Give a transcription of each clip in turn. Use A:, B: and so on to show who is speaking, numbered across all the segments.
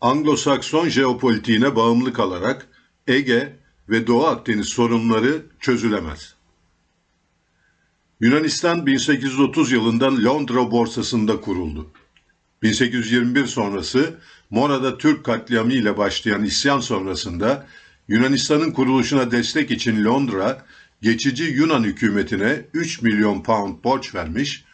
A: Anglo-Sakson jeopolitiğine bağımlı kalarak Ege ve Doğu Akdeniz sorunları çözülemez. Yunanistan 1830 yılında Londra borsasında kuruldu. 1821 sonrası Mora'da Türk katliamı ile başlayan isyan sonrasında Yunanistan'ın kuruluşuna destek için Londra, geçici Yunan hükümetine 3 milyon pound borç vermiş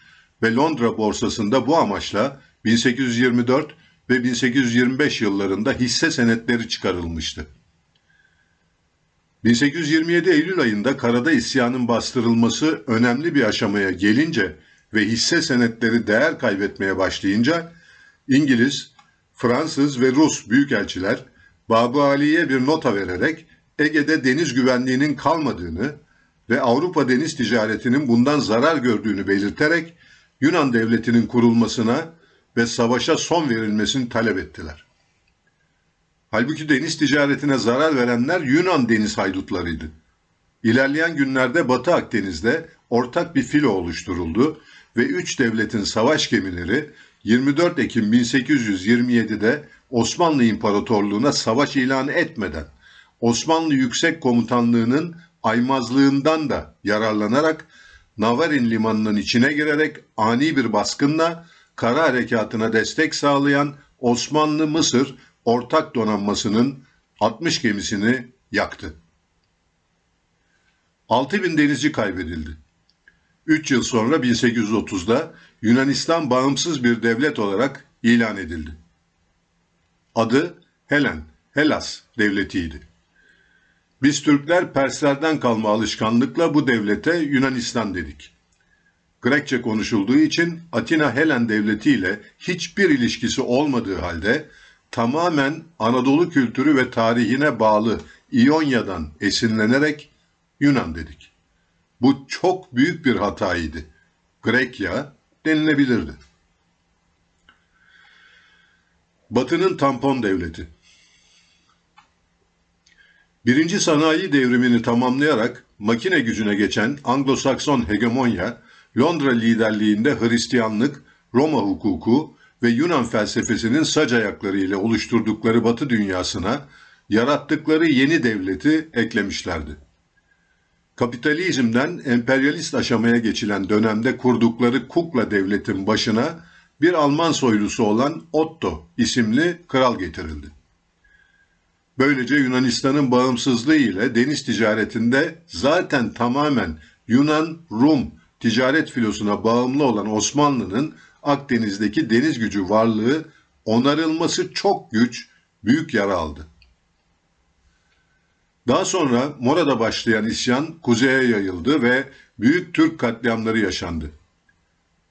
A: ve Londra borsasında bu amaçla 1824 ve 1825 yıllarında hisse senetleri çıkarılmıştı. 1827 Eylül ayında karada isyanın bastırılması önemli bir aşamaya gelince ve hisse senetleri değer kaybetmeye başlayınca İngiliz, Fransız ve Rus büyükelçiler Babu Ali'ye bir nota vererek Ege'de deniz güvenliğinin kalmadığını ve Avrupa deniz ticaretinin bundan zarar gördüğünü belirterek Yunan devletinin kurulmasına ve savaşa son verilmesini talep ettiler. Halbuki deniz ticaretine zarar verenler Yunan deniz haydutlarıydı. İlerleyen günlerde Batı Akdeniz'de ortak bir filo oluşturuldu ve üç devletin savaş gemileri 24 Ekim 1827'de Osmanlı İmparatorluğu'na savaş ilan etmeden Osmanlı Yüksek Komutanlığı'nın aymazlığından da yararlanarak Navarin limanının içine girerek ani bir baskınla kara harekatına destek sağlayan Osmanlı-Mısır ortak donanmasının 60 gemisini yaktı. 6.000 denizci kaybedildi. 3 yıl sonra 1830'da Yunanistan bağımsız bir devlet olarak ilan edildi. Adı Hellas devletiydi. Biz Türkler Perslerden kalma alışkanlıkla bu devlete Yunanistan dedik. Grekçe konuşulduğu için Atina Helen devleti ile hiçbir ilişkisi olmadığı halde tamamen Anadolu kültürü ve tarihine bağlı İonya'dan esinlenerek Yunan dedik. Bu çok büyük bir hataydı. Grekya denilebilirdi. Batı'nın tampon devleti. Birinci sanayi devrimini tamamlayarak makine gücüne geçen Anglo-Sakson hegemonya, Londra liderliğinde Hristiyanlık, Roma hukuku ve Yunan felsefesinin sac ayakları ile oluşturdukları Batı dünyasına yarattıkları yeni devleti eklemişlerdi. Kapitalizmden emperyalist aşamaya geçilen dönemde kurdukları kukla devletin başına bir Alman soylusu olan Otto isimli kral getirildi. Böylece Yunanistan'ın bağımsızlığı ile deniz ticaretinde zaten tamamen Yunan-Rum ticaret filosuna bağımlı olan Osmanlı'nın Akdeniz'deki deniz gücü varlığı onarılması çok güç, büyük yara aldı. Daha sonra Mora'da başlayan isyan kuzeye yayıldı ve büyük Türk katliamları yaşandı.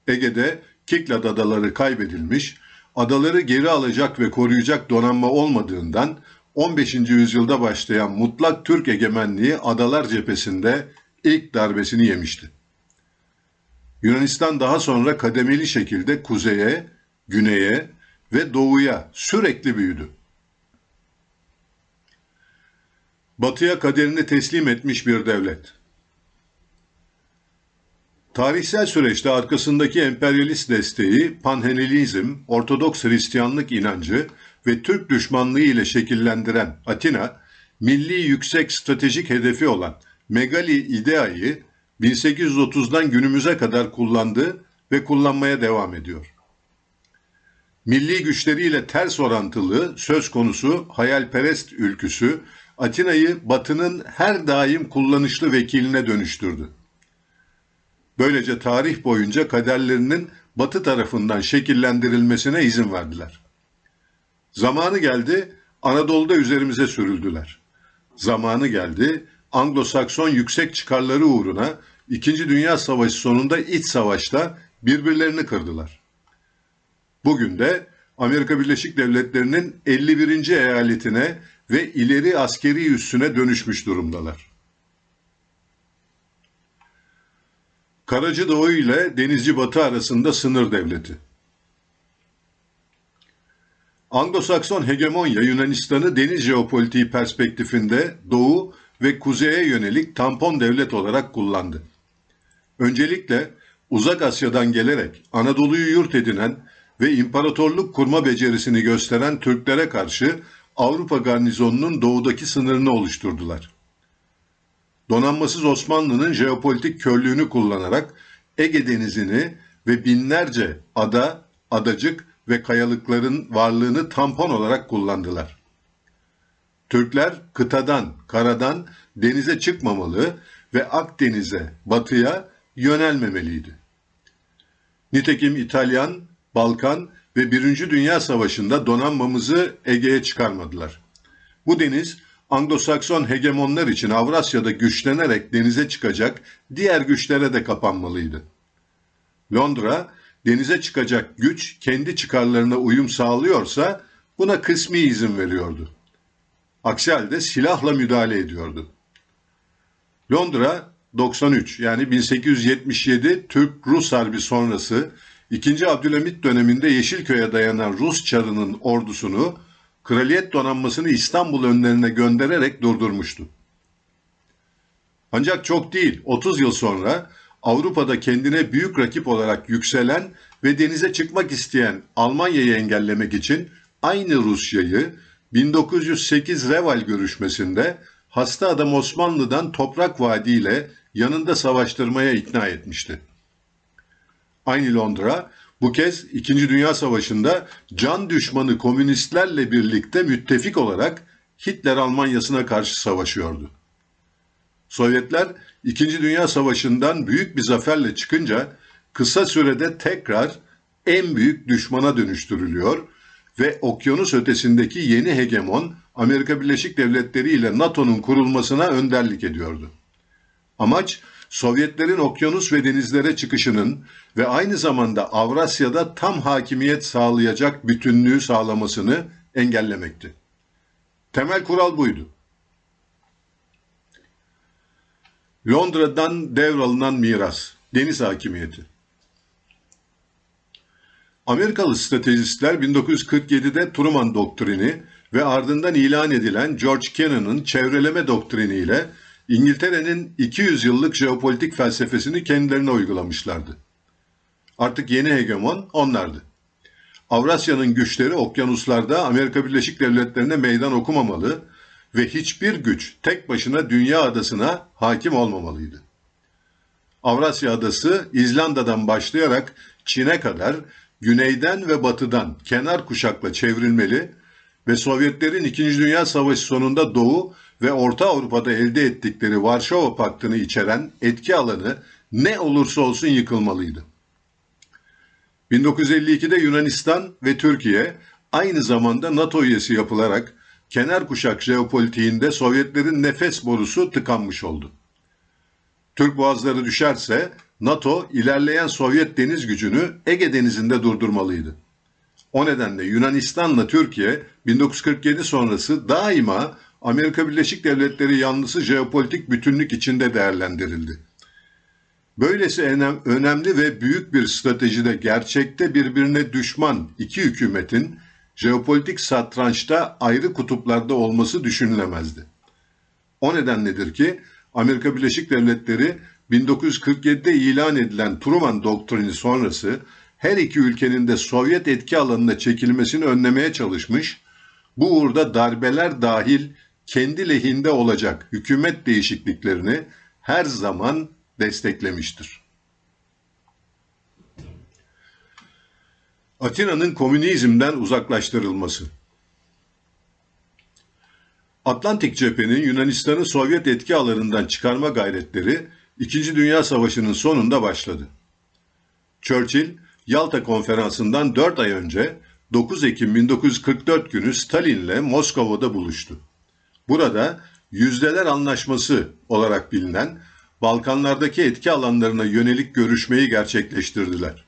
A: Ege'de Kiklad adaları kaybedilmiş, adaları geri alacak ve koruyacak donanma olmadığından 15. yüzyılda başlayan mutlak Türk egemenliği adalar cephesinde ilk darbesini yemişti. Yunanistan daha sonra kademeli şekilde kuzeye, güneye ve doğuya sürekli büyüdü. Batıya kaderini teslim etmiş bir devlet. Tarihsel süreçte arkasındaki emperyalist desteği, Panhellenizm, Ortodoks Hristiyanlık inancı ve Türk düşmanlığı ile şekillendiren Atina, milli yüksek stratejik hedefi olan Megali İdea'yı 1830'dan günümüze kadar kullandı ve kullanmaya devam ediyor. Milli güçleriyle ters orantılı söz konusu hayalperest ülküsü, Atina'yı Batı'nın her daim kullanışlı vekiline dönüştürdü. Böylece tarih boyunca kaderlerinin Batı tarafından şekillendirilmesine izin verdiler. Zamanı geldi, Anadolu'da üzerimize sürüldüler. Zamanı geldi, Anglo-Sakson yüksek çıkarları uğruna İkinci Dünya Savaşı sonunda iç savaşta birbirlerini kırdılar. Bugün de Amerika Birleşik Devletleri'nin 51. eyaletine ve ileri askeri üssüne dönüşmüş durumdalar. Karacı Doğu ile Denizci Batı arasında sınır devleti. Anglo-Sakson hegemonya Yunanistan'ı deniz jeopolitiği perspektifinde Doğu ve Kuzey'e yönelik tampon devlet olarak kullandı. Öncelikle Uzak Asya'dan gelerek Anadolu'yu yurt edinen ve imparatorluk kurma becerisini gösteren Türklere karşı Avrupa garnizonunun doğudaki sınırını oluşturdular. Donanmasız Osmanlı'nın jeopolitik körlüğünü kullanarak Ege Denizi'ni ve binlerce ada, adacık ve kayalıkların varlığını tampon olarak kullandılar. Türkler kıtadan, karadan denize çıkmamalı ve Akdeniz'e, batıya yönelmemeliydi. Nitekim İtalyan, Balkan ve Birinci Dünya Savaşı'nda donanmamızı Ege'ye çıkarmadılar. Bu deniz, Anglo-Sakson hegemonlar için Avrasya'da güçlenerek denize çıkacak diğer güçlere de kapanmalıydı. Londra, denize çıkacak güç kendi çıkarlarına uyum sağlıyorsa buna kısmi izin veriyordu. Aksi halde silahla müdahale ediyordu. Londra 93 yani 1877 Türk-Rus Harbi sonrası 2. Abdülhamit döneminde Yeşilköy'e dayanan Rus Çarı'nın ordusunu Kraliyet Donanması'nı İstanbul önlerine göndererek durdurmuştu. Ancak çok değil 30 yıl sonra Avrupa'da kendine büyük rakip olarak yükselen ve denize çıkmak isteyen Almanya'yı engellemek için aynı Rusya'yı 1908 Reval görüşmesinde hasta adam Osmanlı'dan toprak vaadiyle yanında savaştırmaya ikna etmişti. Aynı Londra bu kez 2. Dünya Savaşı'nda can düşmanı komünistlerle birlikte müttefik olarak Hitler Almanyası'na karşı savaşıyordu. Sovyetler 2. Dünya Savaşı'ndan büyük bir zaferle çıkınca kısa sürede tekrar en büyük düşmana dönüştürülüyor ve okyanus ötesindeki yeni hegemon Amerika Birleşik Devletleri ile NATO'nun kurulmasına önderlik ediyordu. Amaç Sovyetlerin okyanus ve denizlere çıkışının ve aynı zamanda Avrasya'da tam hakimiyet sağlayacak bütünlüğü sağlamasını engellemekti. Temel kural buydu. Londra'dan devralınan miras, deniz hakimiyeti. Amerikalı stratejistler 1947'de Truman doktrini ve ardından ilan edilen George Kennan'ın çevreleme doktriniyle İngiltere'nin 200 yıllık jeopolitik felsefesini kendilerine uygulamışlardı. Artık yeni hegemon onlardı. Avrasya'nın güçleri okyanuslarda Amerika Birleşik Devletleri'ne meydan okumamalı ve hiçbir güç tek başına dünya adasına hakim olmamalıydı. Avrasya adası İzlanda'dan başlayarak Çin'e kadar güneyden ve batıdan kenar kuşakla çevrilmeli ve Sovyetlerin 2. Dünya Savaşı sonunda Doğu ve Orta Avrupa'da elde ettikleri Varşova Paktı'nı içeren etki alanı ne olursa olsun yıkılmalıydı. 1952'de Yunanistan ve Türkiye aynı zamanda NATO üyesi yapılarak kenar kuşak jeopolitiğinde Sovyetlerin nefes borusu tıkanmış oldu. Türk boğazları düşerse NATO ilerleyen Sovyet deniz gücünü Ege Denizi'nde durdurmalıydı. O nedenle Yunanistan'la Türkiye 1947 sonrası daima Amerika Birleşik Devletleri yanlısı jeopolitik bütünlük içinde değerlendirildi. Böylesi önemli ve büyük bir stratejide gerçekte birbirine düşman iki hükümetin jeopolitik satrançta ayrı kutuplarda olması düşünülemezdi. O nedenledir ki Amerika Birleşik Devletleri 1947'de ilan edilen Truman doktrini sonrası her iki ülkenin de Sovyet etki alanına çekilmesini önlemeye çalışmış, bu uğurda darbeler dahil kendi lehinde olacak hükümet değişikliklerini her zaman desteklemiştir. Atina'nın komünizmden uzaklaştırılması. Atlantik cephenin Yunanistan'ı Sovyet etki alanından çıkarma gayretleri 2. Dünya Savaşı'nın sonunda başladı. Churchill, Yalta Konferansı'ndan 4 ay önce 9 Ekim 1944 günü Stalin'le Moskova'da buluştu. Burada Yüzdeler Anlaşması olarak bilinen Balkanlardaki etki alanlarına yönelik görüşmeyi gerçekleştirdiler.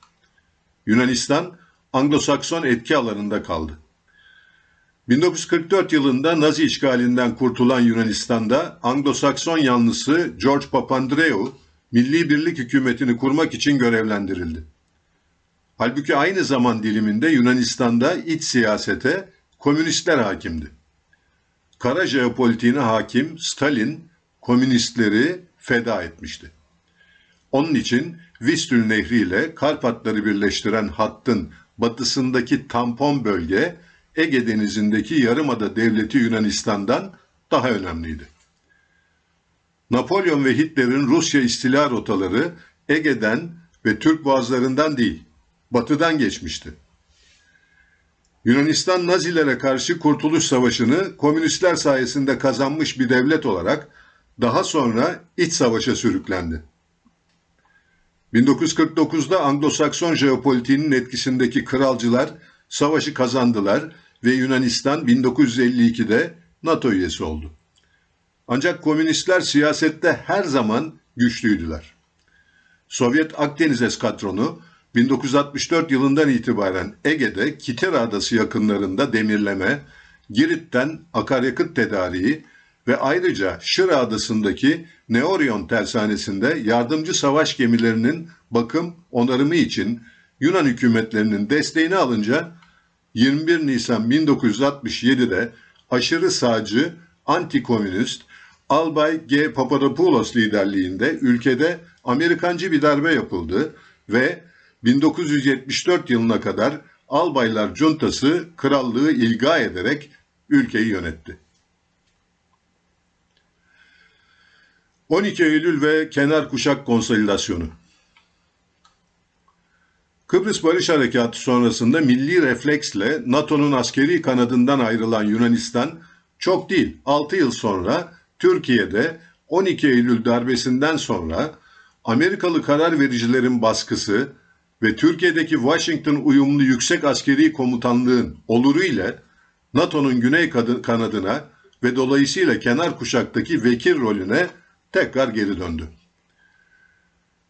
A: Yunanistan, Anglo-Sakson etki alanında kaldı. 1944 yılında Nazi işgalinden kurtulan Yunanistan'da Anglo-Sakson yanlısı George Papandreou, Milli Birlik Hükümeti'ni kurmak için görevlendirildi. Halbuki aynı zaman diliminde Yunanistan'da iç siyasete komünistler hakimdi. Kara jeopolitiğine hakim Stalin, komünistleri feda etmişti. Onun için Vistül Nehri ile Karpatları birleştiren hattın batısındaki tampon bölge Ege Denizi'ndeki Yarımada Devleti Yunanistan'dan daha önemliydi. Napolyon ve Hitler'in Rusya istila rotaları Ege'den ve Türk boğazlarından değil, batıdan geçmişti. Yunanistan Nazilere karşı Kurtuluş Savaşı'nı komünistler sayesinde kazanmış bir devlet olarak daha sonra iç savaşa sürüklendi. 1949'da Anglo-Sakson jeopolitiğinin etkisindeki kralcılar savaşı kazandılar ve Yunanistan 1952'de NATO üyesi oldu. Ancak komünistler siyasette her zaman güçlüydüler. Sovyet Akdeniz Eskadronu 1964 yılından itibaren Ege'de Kitera Adası yakınlarında demirleme, Girit'ten akaryakıt tedariği ve ayrıca Şıra Adası'ndaki Neorion tersanesinde yardımcı savaş gemilerinin bakım, onarımı için Yunan hükümetlerinin desteğini alınca 21 Nisan 1967'de aşırı sağcı, anti-komünist Albay G. Papadopoulos liderliğinde ülkede Amerikancı bir darbe yapıldı ve 1974 yılına kadar Albaylar Cuntası krallığı ilga ederek ülkeyi yönetti. 12 Eylül ve Kenar Kuşak Konsolidasyonu. Kıbrıs Barış Harekatı sonrasında milli refleksle NATO'nun askeri kanadından ayrılan Yunanistan çok değil 6 yıl sonra Türkiye'de 12 Eylül darbesinden sonra Amerikalı karar vericilerin baskısı ve Türkiye'deki Washington uyumlu Yüksek Askeri Komutanlığın oluru ile NATO'nun güney kanadına ve dolayısıyla kenar kuşaktaki vekil rolüne tekrar geri döndü.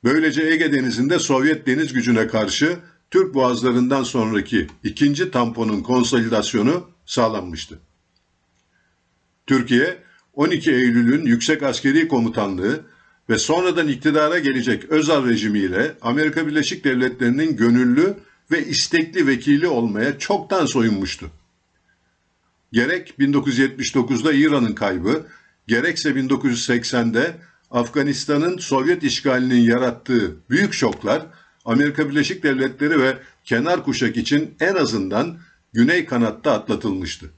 A: Böylece Ege Denizi'nde Sovyet deniz gücüne karşı Türk boğazlarından sonraki ikinci tamponun konsolidasyonu sağlanmıştı. Türkiye, 12 Eylül'ün Yüksek Askeri Komutanlığı ve sonradan iktidara gelecek Özal rejimiyle Amerika Birleşik Devletleri'nin gönüllü ve istekli vekili olmaya çoktan soyunmuştu. Gerek 1979'da İran'ın kaybı, gerekse 1980'de Afganistan'ın Sovyet işgalinin yarattığı büyük şoklar, Amerika Birleşik Devletleri ve kenar kuşak için en azından güney kanatta atlatılmıştı.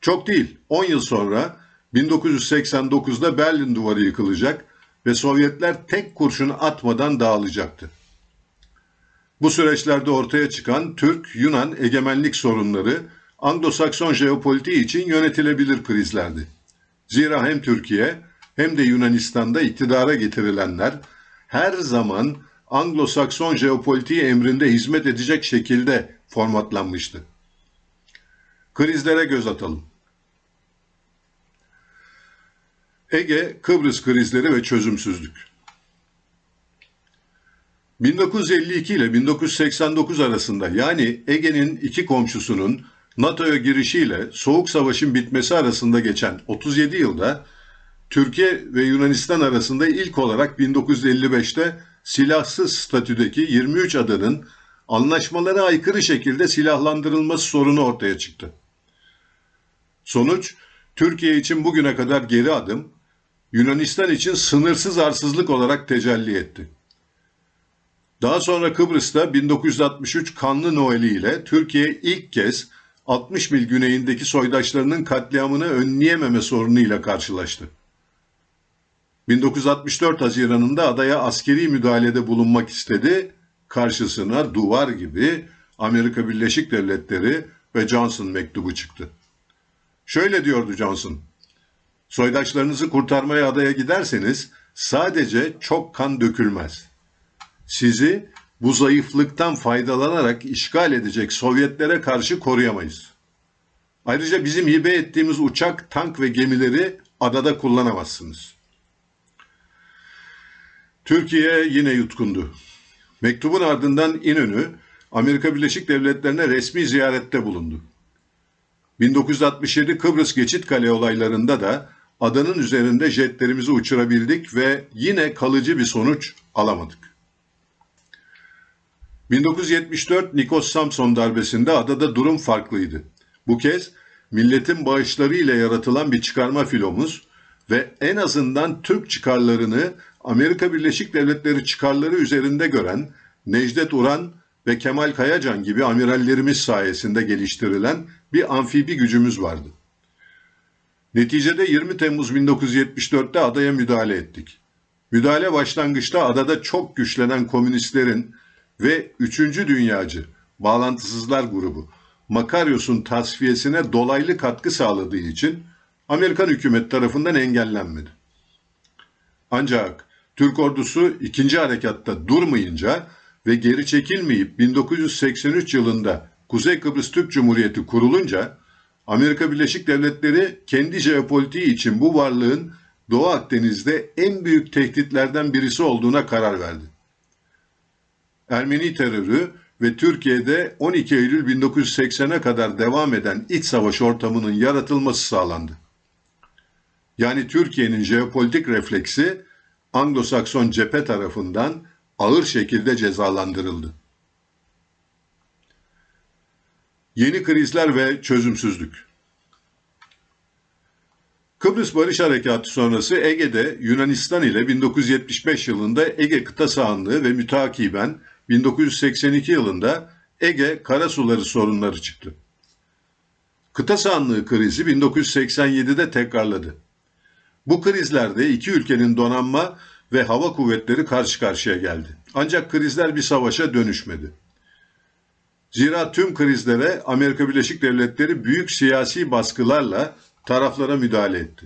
A: Çok değil, 10 yıl sonra 1989'da Berlin Duvarı yıkılacak ve Sovyetler tek kurşunu atmadan dağılacaktı. Bu süreçlerde ortaya çıkan Türk-Yunan egemenlik sorunları Anglo-Sakson jeopolitiği için yönetilebilir krizlerdi. Zira hem Türkiye hem de Yunanistan'da iktidara getirilenler her zaman Anglo-Sakson jeopolitiği emrinde hizmet edecek şekilde formatlanmıştı. Krizlere göz atalım. Ege, Kıbrıs krizleri ve çözümsüzlük. 1952 ile 1989 arasında yani Ege'nin iki komşusunun NATO'ya girişiyle Soğuk Savaş'ın bitmesi arasında geçen 37 yılda Türkiye ve Yunanistan arasında ilk olarak 1955'te silahsız statüdeki 23 adanın anlaşmalara aykırı şekilde silahlandırılması sorunu ortaya çıktı. Sonuç, Türkiye için bugüne kadar geri adım, Yunanistan için sınırsız arsızlık olarak tecelli etti. Daha sonra Kıbrıs'ta 1963 Kanlı Noeli ile Türkiye ilk kez 60 mil güneyindeki soydaşlarının katliamını önleyememe sorunuyla karşılaştı. 1964 Haziran'ında adaya askeri müdahalede bulunmak istedi, karşısına duvar gibi Amerika Birleşik Devletleri ve Johnson mektubu çıktı. Şöyle diyordu Johnson, soydaşlarınızı kurtarmaya adaya giderseniz sadece çok kan dökülmez. Sizi bu zayıflıktan faydalanarak işgal edecek Sovyetlere karşı koruyamayız. Ayrıca bizim hibe ettiğimiz uçak, tank ve gemileri adada kullanamazsınız. Türkiye yine yutkundu. Mektubun ardından İnönü, Amerika Birleşik Devletleri'ne resmi ziyarette bulundu. 1967 Kıbrıs Geçitkale olaylarında da adanın üzerinde jetlerimizi uçurabildik ve yine kalıcı bir sonuç alamadık. 1974 Nikos Samson darbesinde adada durum farklıydı. Bu kez milletin bağışlarıyla yaratılan bir çıkarma filomuz ve en azından Türk çıkarlarını Amerika Birleşik Devletleri çıkarları üzerinde gören Necdet Uran ve Kemal Kayacan gibi amirallerimiz sayesinde geliştirilen bir amfibi gücümüz vardı. Neticede 20 Temmuz 1974'te adaya müdahale ettik. Müdahale başlangıçta adada çok güçlenen komünistlerin ve 3. Dünyacı, bağlantısızlar grubu, Makaryos'un tasfiyesine dolaylı katkı sağladığı için Amerikan hükümeti tarafından engellenmedi. Ancak Türk ordusu 2. harekatta durmayınca ve geri çekilmeyip 1983 yılında Kuzey Kıbrıs Türk Cumhuriyeti kurulunca Amerika Birleşik Devletleri kendi jeopolitiği için bu varlığın Doğu Akdeniz'de en büyük tehditlerden birisi olduğuna karar verdi. Ermeni terörü ve Türkiye'de 12 Eylül 1980'e kadar devam eden iç savaş ortamının yaratılması sağlandı. Yani Türkiye'nin jeopolitik refleksi Anglo-Sakson cephe tarafından ağır şekilde cezalandırıldı. Yeni krizler ve çözümsüzlük. Kıbrıs Barış Harekatı sonrası Ege'de Yunanistan ile 1975 yılında Ege Kıta Sahanlığı ve mütakiben 1982 yılında Ege Karasuları sorunları çıktı. Kıta sahanlığı krizi 1987'de tekrarladı. Bu krizlerde iki ülkenin donanma ve hava kuvvetleri karşı karşıya geldi. Ancak krizler bir savaşa dönüşmedi. Zira tüm krizlere Amerika Birleşik Devletleri büyük siyasi baskılarla taraflara müdahale etti.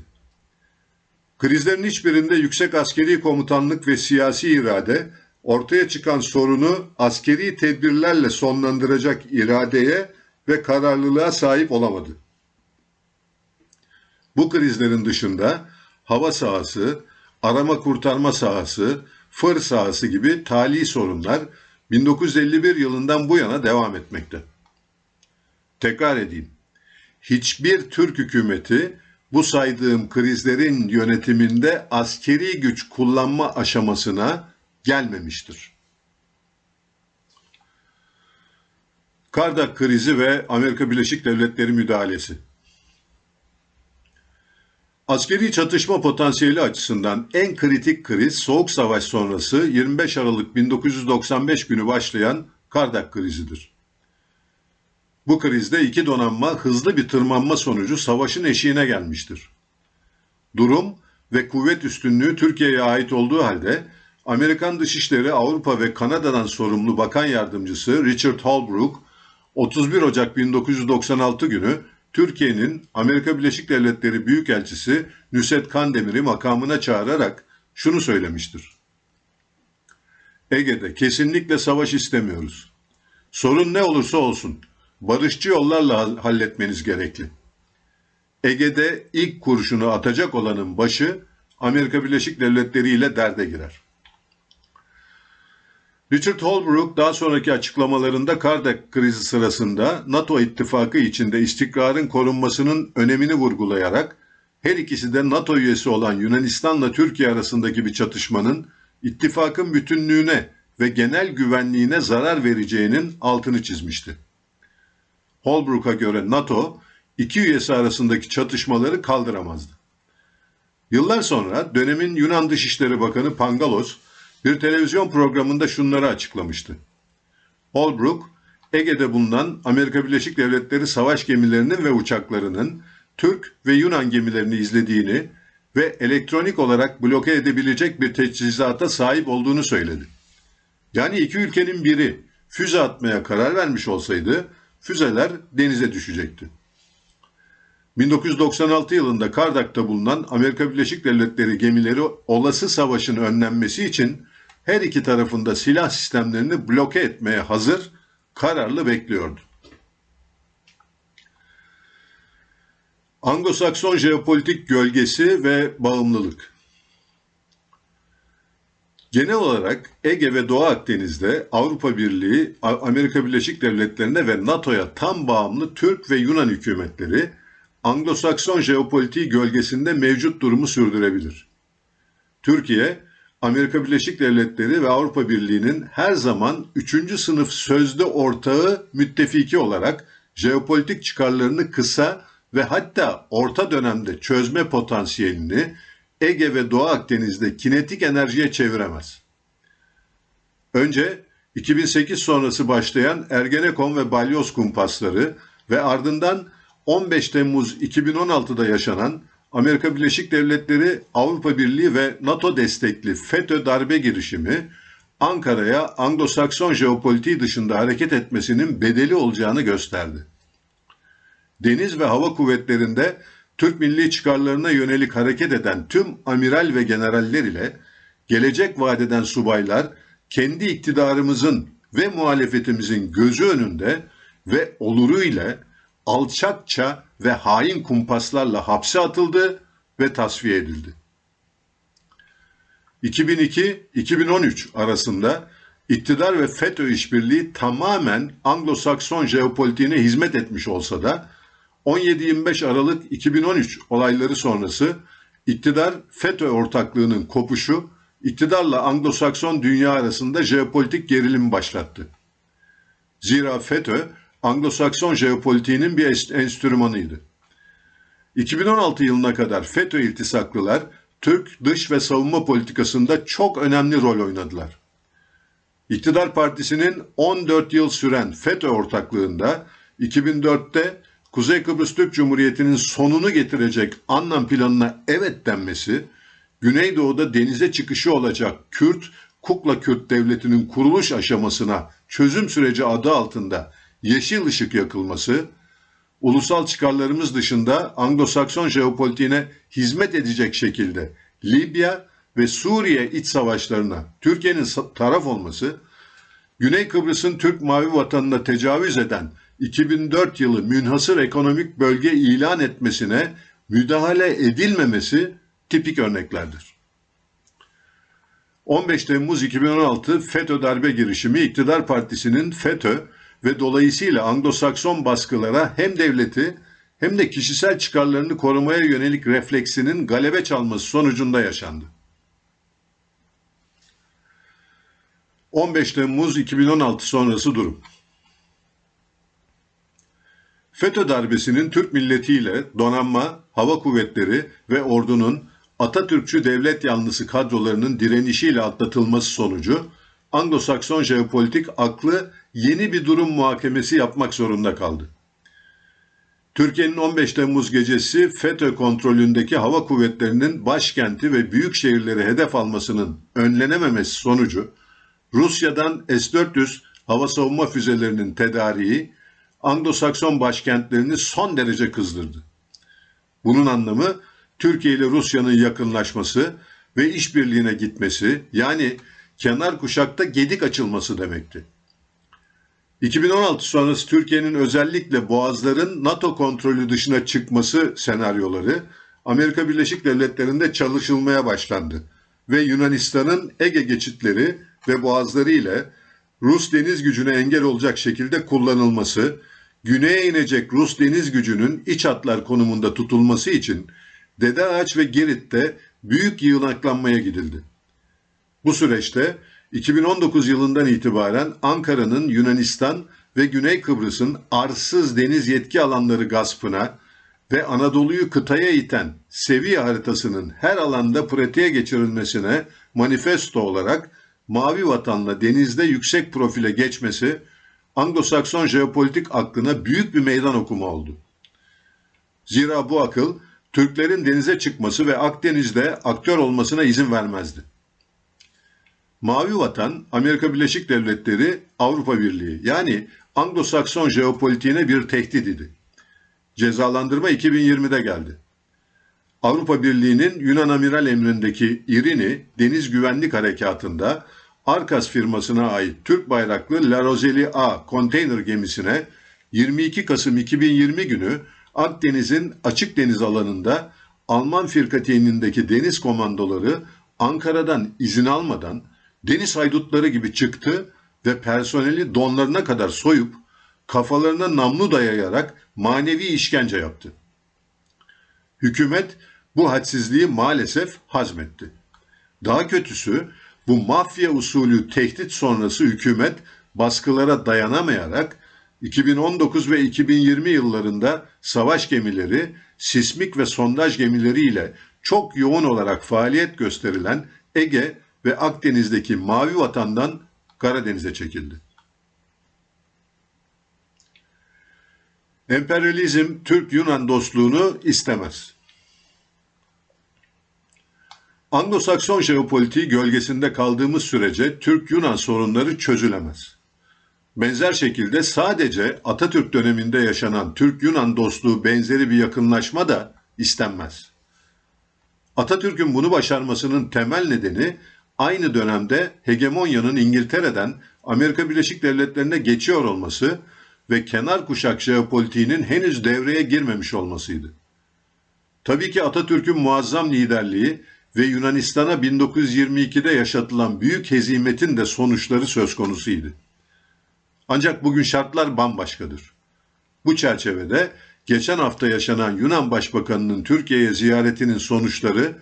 A: Krizlerin hiçbirinde yüksek askeri komutanlık ve siyasi irade, ortaya çıkan sorunu askeri tedbirlerle sonlandıracak iradeye ve kararlılığa sahip olamadı. Bu krizlerin dışında hava sahası, arama kurtarma sahası, fır sahası gibi tali sorunlar 1951 yılından bu yana devam etmekte. Tekrar edeyim. Hiçbir Türk hükümeti bu saydığım krizlerin yönetiminde askeri güç kullanma aşamasına gelmemiştir. Kardak krizi ve Amerika Birleşik Devletleri müdahalesi. Askeri çatışma potansiyeli açısından en kritik kriz Soğuk Savaş sonrası 25 Aralık 1995 günü başlayan Kardak krizidir. Bu krizde iki donanma hızlı bir tırmanma sonucu savaşın eşiğine gelmiştir. Durum ve kuvvet üstünlüğü Türkiye'ye ait olduğu halde Amerikan Dışişleri Avrupa ve Kanada'dan sorumlu Bakan Yardımcısı Richard Holbrooke 31 Ocak 1996 günü Türkiye'nin Amerika Birleşik Devletleri Büyükelçisi Nusret Kandemir'i makamına çağırarak şunu söylemiştir. Ege'de kesinlikle savaş istemiyoruz. Sorun ne olursa olsun barışçı yollarla halletmeniz gerekli. Ege'de ilk kurşunu atacak olanın başı Amerika Birleşik Devletleri ile derde girer. Richard Holbrooke daha sonraki açıklamalarında Kardak krizi sırasında NATO ittifakı içinde istikrarın korunmasının önemini vurgulayarak her ikisi de NATO üyesi olan Yunanistan'la Türkiye arasındaki bir çatışmanın ittifakın bütünlüğüne ve genel güvenliğine zarar vereceğinin altını çizmişti. Holbrooke'a göre NATO, iki üyesi arasındaki çatışmaları kaldıramazdı. Yıllar sonra dönemin Yunan Dışişleri Bakanı Pangalos bir televizyon programında şunları açıklamıştı. Holbrooke, Ege'de bulunan Amerika Birleşik Devletleri savaş gemilerinin ve uçaklarının Türk ve Yunan gemilerini izlediğini ve elektronik olarak bloke edebilecek bir teçhizata sahip olduğunu söyledi. Yani iki ülkenin biri füze atmaya karar vermiş olsaydı füzeler denize düşecekti. 1996 yılında Kardak'ta bulunan Amerika Birleşik Devletleri gemileri olası savaşın önlenmesi için her iki tarafında silah sistemlerini bloke etmeye hazır, kararlı bekliyordu. Anglo-Sakson jeopolitik gölgesi ve bağımlılık. Genel olarak Ege ve Doğu Akdeniz'de Avrupa Birliği, Amerika Birleşik Devletleri'ne ve NATO'ya tam bağımlı Türk ve Yunan hükümetleri Anglo-Sakson jeopolitiği gölgesinde mevcut durumu sürdürebilir. Türkiye, Amerika Birleşik Devletleri ve Avrupa Birliği'nin her zaman 3. sınıf sözde ortağı müttefiki olarak jeopolitik çıkarlarını kısa ve hatta orta dönemde çözme potansiyelini Ege ve Doğu Akdeniz'de kinetik enerjiye çeviremez. Önce 2008 sonrası başlayan Ergenekon ve Balyoz kumpasları ve ardından 15 Temmuz 2016'da yaşanan Amerika Birleşik Devletleri, Avrupa Birliği ve NATO destekli FETÖ darbe girişimi, Ankara'ya Anglo-Sakson jeopolitiği dışında hareket etmesinin bedeli olacağını gösterdi. Deniz ve hava kuvvetlerinde Türk milli çıkarlarına yönelik hareket eden tüm amiral ve generaller ile gelecek vadeden subaylar, kendi iktidarımızın ve muhalefetimizin gözü önünde ve oluru ile alçakça ve hain kumpaslarla hapse atıldı ve tasfiye edildi. 2002-2013 arasında iktidar ve FETÖ işbirliği tamamen Anglo-Sakson jeopolitiğine hizmet etmiş olsa da 17-25 Aralık 2013 olayları sonrası iktidar FETÖ ortaklığının kopuşu, iktidarla Anglo-Sakson dünya arasında jeopolitik gerilim başlattı. Zira FETÖ, Anglo-Sakson jeopolitiğinin bir enstrümanıydı. 2016 yılına kadar FETÖ iltisaklılar, Türk dış ve savunma politikasında çok önemli rol oynadılar. İktidar Partisi'nin 14 yıl süren FETÖ ortaklığında 2004'te Kuzey Kıbrıs Türk Cumhuriyeti'nin sonunu getirecek Annan planına evet denmesi, Güneydoğu'da denize çıkışı olacak Kukla Kürt Devleti'nin kuruluş aşamasına çözüm süreci adı altında yeşil ışık yakılması, ulusal çıkarlarımız dışında Anglo-Sakson jeopolitiğine hizmet edecek şekilde Libya ve Suriye iç savaşlarına Türkiye'nin taraf olması, Güney Kıbrıs'ın Türk Mavi Vatanı'na tecavüz eden 2004 yılı münhasır ekonomik bölge ilan etmesine müdahale edilmemesi tipik örneklerdir. 15 Temmuz 2016 FETÖ darbe girişimi iktidar partisinin FETÖ ve dolayısıyla Anglo-Sakson baskılara hem devleti hem de kişisel çıkarlarını korumaya yönelik refleksinin galebe çalması sonucunda yaşandı. 15 Temmuz 2016 sonrası durum. FETÖ darbesinin Türk milletiyle donanma, hava kuvvetleri ve ordunun Atatürkçü devlet yanlısı kadrolarının direnişiyle atlatılması sonucu Anglo-Sakson jeopolitik aklı yeni bir durum muhakemesi yapmak zorunda kaldı. Türkiye'nin 15 Temmuz gecesi FETÖ kontrolündeki hava kuvvetlerinin başkenti ve büyük şehirleri hedef almasının önlenememesi sonucu Rusya'dan S-400 hava savunma füzelerinin tedariği Anglo-Sakson başkentlerini son derece kızdırdı. Bunun anlamı Türkiye ile Rusya'nın yakınlaşması ve işbirliğine gitmesi, yani kenar kuşakta gedik açılması demekti. 2016 sonrası Türkiye'nin özellikle boğazların NATO kontrolü dışına çıkması senaryoları Amerika Birleşik Devletleri'nde çalışılmaya başlandı ve Yunanistan'ın Ege geçitleri ve boğazları ile Rus deniz gücüne engel olacak şekilde kullanılması, güneye inecek Rus deniz gücünün iç hatlar konumunda tutulması için Dede Ağaç ve Girit'te büyük yığınaklanmaya gidildi. Bu süreçte 2019 yılından itibaren Ankara'nın Yunanistan ve Güney Kıbrıs'ın arsız deniz yetki alanları gaspına ve Anadolu'yu kıtaya iten seviye haritasının her alanda pratiğe geçirilmesine manifesto olarak Mavi Vatan'la denizde yüksek profile geçmesi Anglo-Sakson jeopolitik aklına büyük bir meydan okuma oldu. Zira bu akıl Türklerin denize çıkması ve Akdeniz'de aktör olmasına izin vermezdi. Mavi Vatan, Amerika Birleşik Devletleri, Avrupa Birliği yani Anglo-Sakson jeopolitiğine bir tehdit idi. Cezalandırma 2020'de geldi. Avrupa Birliği'nin Yunan Amiral emrindeki İrini Deniz Güvenlik Harekatı'nda Arkas firmasına ait Türk bayraklı La Roseli A konteyner gemisine 22 Kasım 2020 günü Akdeniz'in açık deniz alanında Alman firkateynindeki deniz komandoları Ankara'dan izin almadan deniz haydutları gibi çıktı ve personeli donlarına kadar soyup kafalarına namlu dayayarak manevi işkence yaptı. Hükümet bu hadsizliği maalesef hazmetti. Daha kötüsü bu mafya usulü tehdit sonrası hükümet baskılara dayanamayarak 2019 ve 2020 yıllarında savaş gemileri, sismik ve sondaj gemileriyle çok yoğun olarak faaliyet gösterilen Ege ve Akdeniz'deki Mavi Vatan'dan Karadeniz'e çekildi. Emperyalizm Türk-Yunan dostluğunu istemez. Anglo-Sakson jeopolitiği gölgesinde kaldığımız sürece Türk-Yunan sorunları çözülemez. Benzer şekilde sadece Atatürk döneminde yaşanan Türk-Yunan dostluğu benzeri bir yakınlaşma da istenmez. Atatürk'ün bunu başarmasının temel nedeni aynı dönemde hegemonyanın İngiltere'den Amerika Birleşik Devletleri'ne geçiyor olması ve kenar kuşak jeopolitiğinin henüz devreye girmemiş olmasıydı. Tabii ki Atatürk'ün muazzam liderliği ve Yunanistan'a 1922'de yaşatılan büyük hezimetin de sonuçları söz konusuydu. Ancak bugün şartlar bambaşkadır. Bu çerçevede geçen hafta yaşanan Yunan Başbakanı'nın Türkiye'ye ziyaretinin sonuçları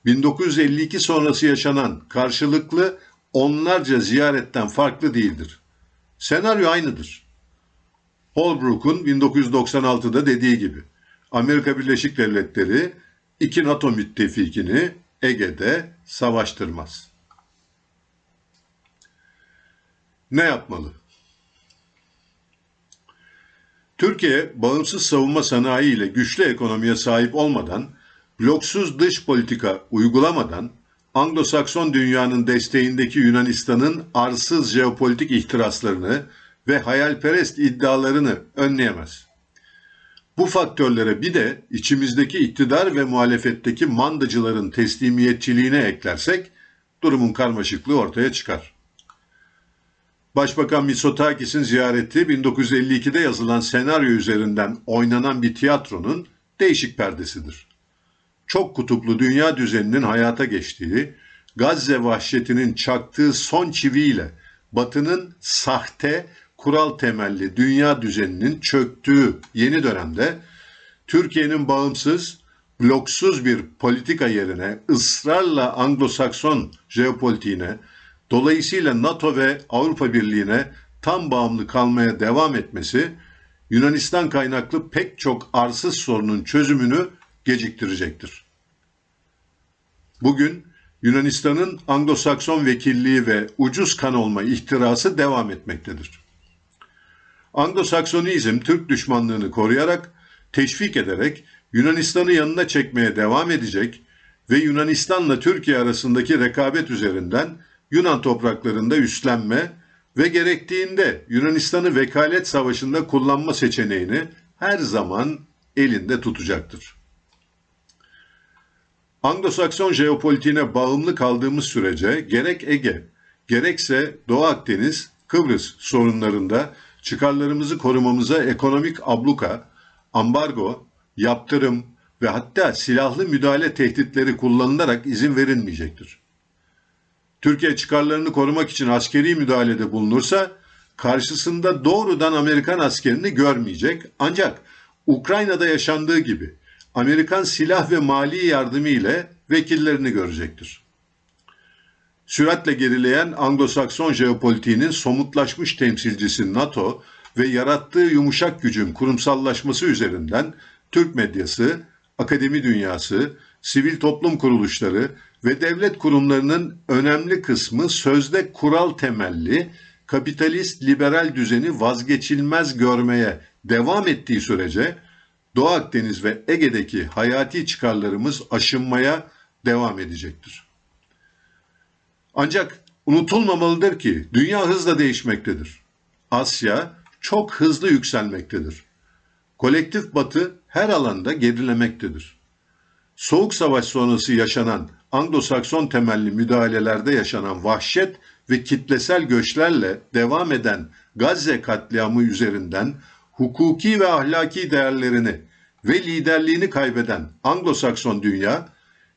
A: 1952 sonrası yaşanan karşılıklı onlarca ziyaretten farklı değildir. Senaryo aynıdır. Holbrook'un 1996'da dediği gibi Amerika Birleşik Devletleri iki NATO müttefikini Ege'de savaştırmaz. Ne yapmalı? Türkiye, bağımsız savunma sanayi ile güçlü ekonomiye sahip olmadan, bloksuz dış politika uygulamadan, Anglo-Sakson dünyanın desteğindeki Yunanistan'ın arsız jeopolitik ihtiraslarını ve hayalperest iddialarını önleyemez. Bu faktörlere bir de içimizdeki iktidar ve muhalefetteki mandacıların teslimiyetçiliğine eklersek, durumun karmaşıklığı ortaya çıkar. Başbakan Mitsotakis'in ziyareti 1952'de yazılan senaryo üzerinden oynanan bir tiyatronun değişik perdesidir. Çok kutuplu dünya düzeninin hayata geçtiği, Gazze vahşetinin çaktığı son çiviyle Batı'nın sahte, kural temelli dünya düzeninin çöktüğü yeni dönemde Türkiye'nin bağımsız, bloksuz bir politika yerine ısrarla Anglo-Sakson jeopolitiğine, dolayısıyla NATO ve Avrupa Birliği'ne tam bağımlı kalmaya devam etmesi, Yunanistan kaynaklı pek çok arsız sorunun çözümünü geciktirecektir. Bugün Yunanistan'ın Anglo-Sakson vekilliği ve ucuz kan olma ihtirası devam etmektedir. Anglo-Saksonizm Türk düşmanlığını koruyarak, teşvik ederek Yunanistan'ı yanına çekmeye devam edecek ve Yunanistan'la Türkiye arasındaki rekabet üzerinden Yunan topraklarında üstlenme ve gerektiğinde Yunanistan'ı vekalet savaşında kullanma seçeneğini her zaman elinde tutacaktır. Anglo-Sakson jeopolitiğine bağımlı kaldığımız sürece gerek Ege, gerekse Doğu Akdeniz, Kıbrıs sorunlarında çıkarlarımızı korumamıza ekonomik abluka, ambargo, yaptırım ve hatta silahlı müdahale tehditleri kullanılarak izin verilmeyecektir. Türkiye çıkarlarını korumak için askeri müdahalede bulunursa karşısında doğrudan Amerikan askerini görmeyecek, ancak Ukrayna'da yaşandığı gibi Amerikan silah ve mali yardımı ile vekillerini görecektir. Süratle gerileyen Anglo-Sakson jeopolitiğinin somutlaşmış temsilcisi NATO ve yarattığı yumuşak gücün kurumsallaşması üzerinden Türk medyası, akademi dünyası, sivil toplum kuruluşları ve devlet kurumlarının önemli kısmı sözde kural temelli, kapitalist liberal düzeni vazgeçilmez görmeye devam ettiği sürece Doğu Akdeniz ve Ege'deki hayati çıkarlarımız aşınmaya devam edecektir. Ancak unutulmamalıdır ki dünya hızla değişmektedir. Asya çok hızlı yükselmektedir. Kolektif Batı her alanda gerilemektedir. Soğuk Savaş sonrası yaşanan Anglo-Sakson temelli müdahalelerde yaşanan vahşet ve kitlesel göçlerle devam eden Gazze katliamı üzerinden hukuki ve ahlaki değerlerini ve liderliğini kaybeden Anglo-Sakson dünya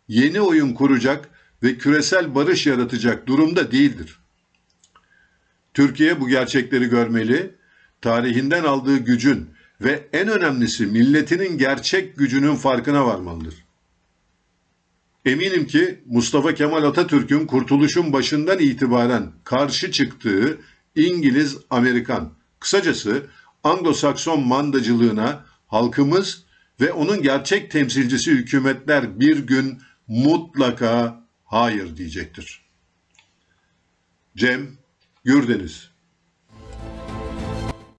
A: yeni oyun kuracak ve küresel barış yaratacak durumda değildir. Türkiye bu gerçekleri görmeli, tarihinden aldığı gücün ve en önemlisi milletinin gerçek gücünün farkına varmalıdır. Eminim ki Mustafa Kemal Atatürk'ün kurtuluşun başından itibaren karşı çıktığı İngiliz, Amerikan, kısacası Anglo-Sakson mandacılığına halkımız ve onun gerçek temsilcisi hükümetler bir gün mutlaka hayır diyecektir. Cem Gürdeniz.